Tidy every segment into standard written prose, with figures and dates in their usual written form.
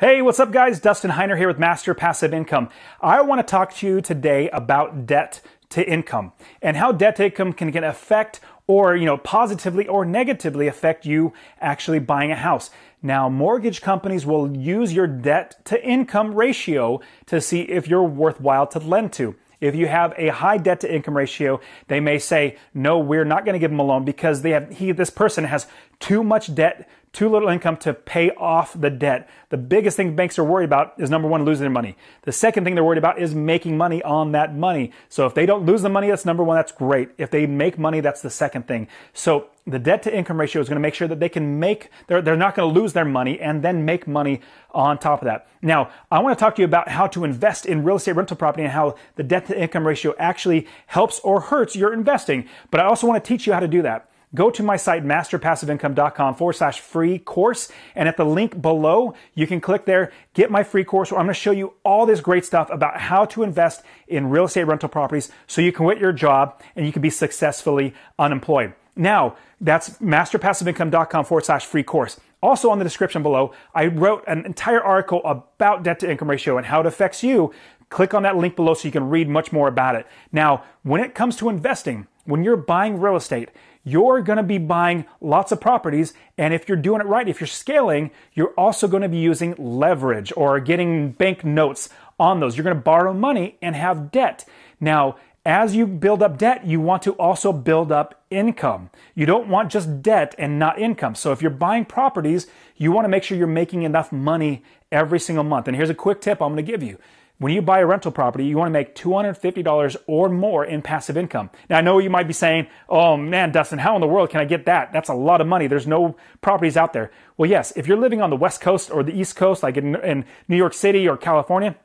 Hey, what's up guys? Dustin Heiner here with Master Passive Income. I want to talk to you today about debt to income and how debt to income can affect or, positively or negatively affect you actually buying a house. Now, mortgage companies will use your debt to income ratio to see if you're worthwhile to lend to. If you have a high debt to income ratio, they may say, no, we're not going to give them a loan because this person has too much debt, too little income to pay off the debt. The biggest thing banks are worried about is, number one, losing their money. The second thing they're worried about is making money on that money. So if they don't lose the money, that's number one, that's great. If they make money, that's the second thing. So the debt to income ratio is going to make sure that they can they're not going to lose their money and then make money on top of that. Now, I want to talk to you about how to invest in real estate rental property and how the debt to income ratio actually helps or hurts your investing. But I also want to teach you how to do that. Go to my site, masterpassiveincome.com/free course. And at the link below, you can click there, get my free course where I'm going to show you all this great stuff about how to invest in real estate rental properties so you can quit your job and you can be successfully unemployed. Now, that's masterpassiveincome.com/free course. Also on the description below, I wrote an entire article about debt to income ratio and how it affects you. Click on that link below so you can read much more about it. Now, when it comes to investing, when you're buying real estate, you're going to be buying lots of properties. And if you're doing it right, if you're scaling, you're also going to be using leverage or getting bank notes on those. You're going to borrow money and have debt. Now, as you build up debt, you want to also build up income. You don't want just debt and not income. So if you're buying properties, you want to make sure you're making enough money every single month. And here's a quick tip I'm going to give you. When you buy a rental property, you want to make $250 or more in passive income. Now, I know you might be saying, oh man, Dustin, how in the world can I get that? That's a lot of money. There's no properties out there. Well, yes, if you're living on the West Coast or the East Coast, like in New York City or California,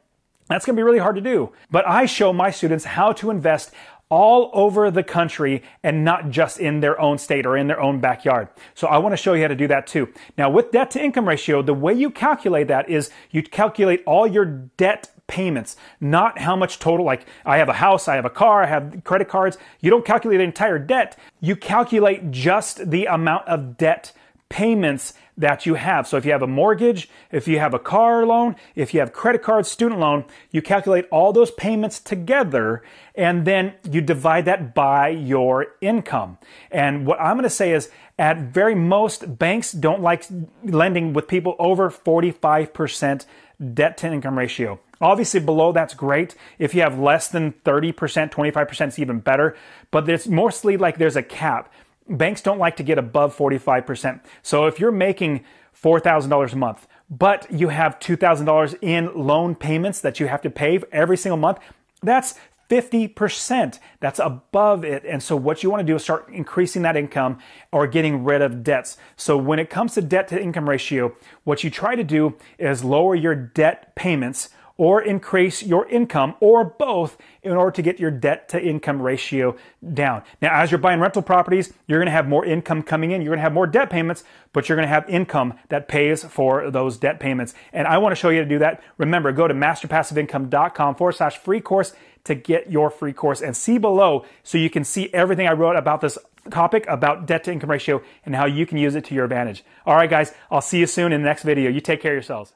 that's going to be really hard to do. But I show my students how to invest all over the country and not just in their own state or in their own backyard. So I want to show you how to do that too. Now, with debt to income ratio, the way you calculate that is you calculate all your debt payments, not how much total, like I have a house, I have a car, I have credit cards. You don't calculate the entire debt. You calculate just the amount of debt payments that you have. So if you have a mortgage, if you have a car loan, if you have credit card, student loan, you calculate all those payments together and then you divide that by your income. And what I'm going to say is at very most, banks don't like lending with people over 45% debt to income ratio. Obviously below that's great. If you have less than 30%, 25% is even better, but it's mostly like there's a cap. Banks don't like to get above 45%. So if you're making $4,000 a month, but you have $2,000 in loan payments that you have to pay every single month, that's 50%. That's above it. And so what you want to do is start increasing that income or getting rid of debts. So when it comes to debt to income ratio, what you try to do is lower your debt payments or increase your income, or both, in order to get your debt to income ratio down. Now, as you're buying rental properties, you're going to have more income coming in. You're going to have more debt payments, but you're going to have income that pays for those debt payments. And I want to show you how to do that. Remember, go to masterpassiveincome.com/free course to get your free course, and see below so you can see everything I wrote about this topic about debt to income ratio and how you can use it to your advantage. All right, guys, I'll see you soon in the next video. You take care of yourselves.